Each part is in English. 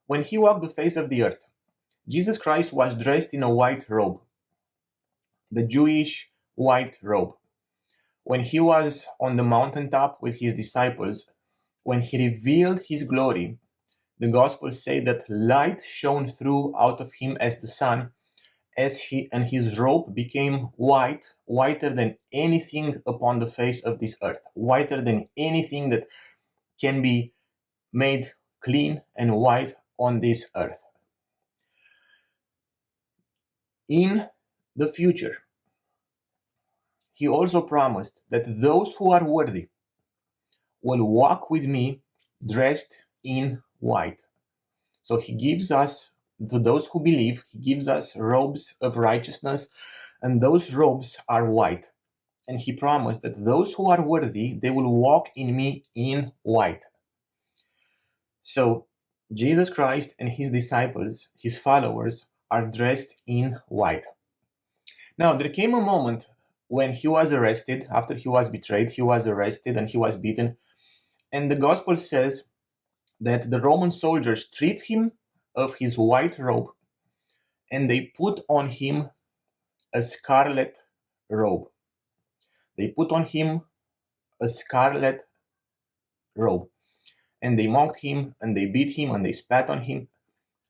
When he walked the face of the earth, Jesus Christ was dressed in a white robe, the Jewish white robe. When he was on the mountaintop with his disciples, when he revealed his glory, the Gospels say that light shone through out of him as the sun, and his robe became white, whiter than anything upon the face of this earth, whiter than anything that can be made clean and white on this earth. In the future, he also promised that those who are worthy will walk with me dressed in white. So he gives us, to those who believe, he gives us robes of righteousness, and those robes are white. And he promised that those who are worthy, they will walk in me in white. So Jesus Christ and his disciples, his followers, are dressed in white. Now, there came a moment when he was arrested. After he was betrayed, he was arrested and he was beaten. And the gospel says that the Roman soldiers stripped him of his white robe and they put on him a scarlet robe. They put on him a scarlet robe. And they mocked him and they beat him and they spat on him.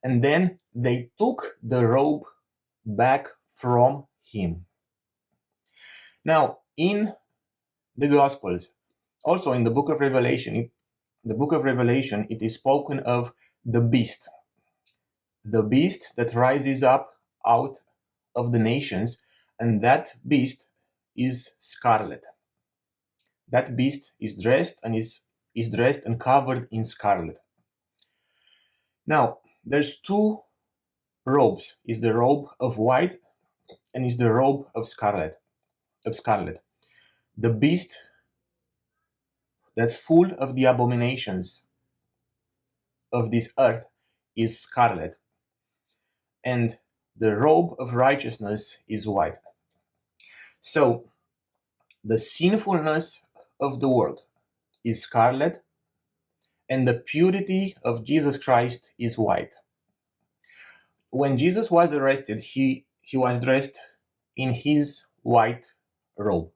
And then they took the robe back from him. Now, in the Gospels, also in the book of Revelation, it is spoken of the beast that rises up out of the nations, and that beast is scarlet. That beast is dressed and covered in scarlet. Now, there's two robes. Is the robe of white and is the robe of scarlet. The beast that's full of the abominations of this earth is scarlet, and the robe of righteousness is white. So the sinfulness of the world is scarlet, and the purity of Jesus Christ is white. When Jesus was arrested, he was dressed in his white robe.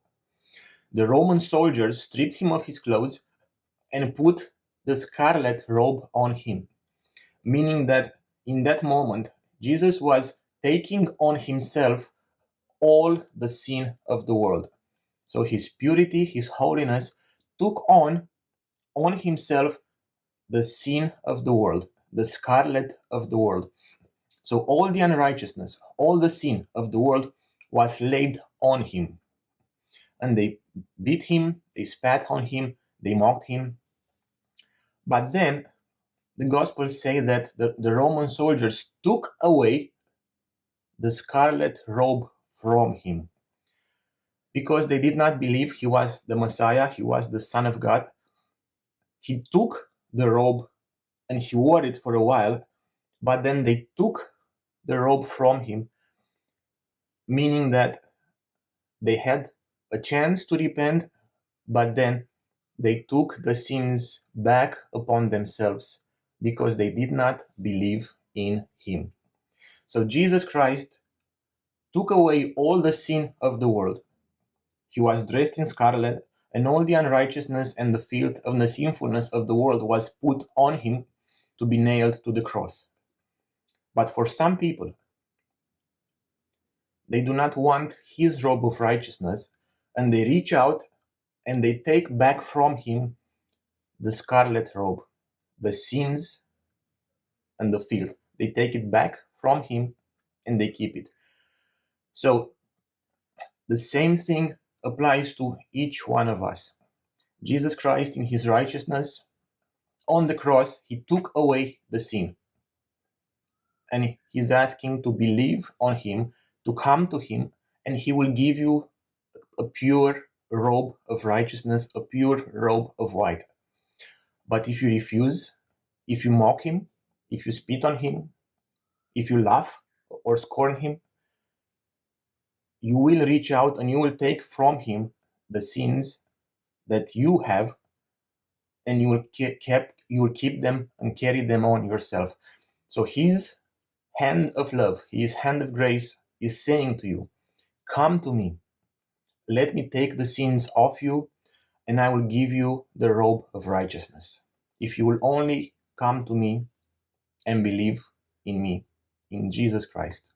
The Roman soldiers stripped him of his clothes and put the scarlet robe on him, meaning that in that moment, Jesus was taking on himself all the sin of the world. So his purity, his holiness took on himself the sin of the world, the scarlet of the world. So all the unrighteousness, all the sin of the world was laid on him. And they beat him, they spat on him, they mocked him. But then the Gospels say that the Roman soldiers took away the scarlet robe from him because they did not believe he was the Messiah, he was the Son of God. He took the robe and he wore it for a while, but then they took the robe from him, meaning that they had a chance to repent, but then they took the sins back upon themselves because they did not believe in him. So Jesus Christ took away all the sin of the world. He was dressed in scarlet, and all the unrighteousness and the filth of the sinfulness of the world was put on him to be nailed to the cross. But for some people, they do not want his robe of righteousness, and they reach out and they take back from him the scarlet robe, the sins and the filth. They take it back from him and they keep it. So the same thing applies to each one of us. Jesus Christ, in his righteousness, on the cross, he took away the sin. And he's asking to believe on him, to come to him, and he will give you a pure robe of righteousness, a pure robe of white. But if you refuse, if you mock him, if you spit on him, if you laugh or scorn him, you will reach out and you will take from him the sins that you have, and you will keep them and carry them on yourself. So his hand of love, his hand of grace is saying to you, come to me, let me take the sins off you, and I will give you the robe of righteousness. If you will only come to me and believe in me, in Jesus Christ.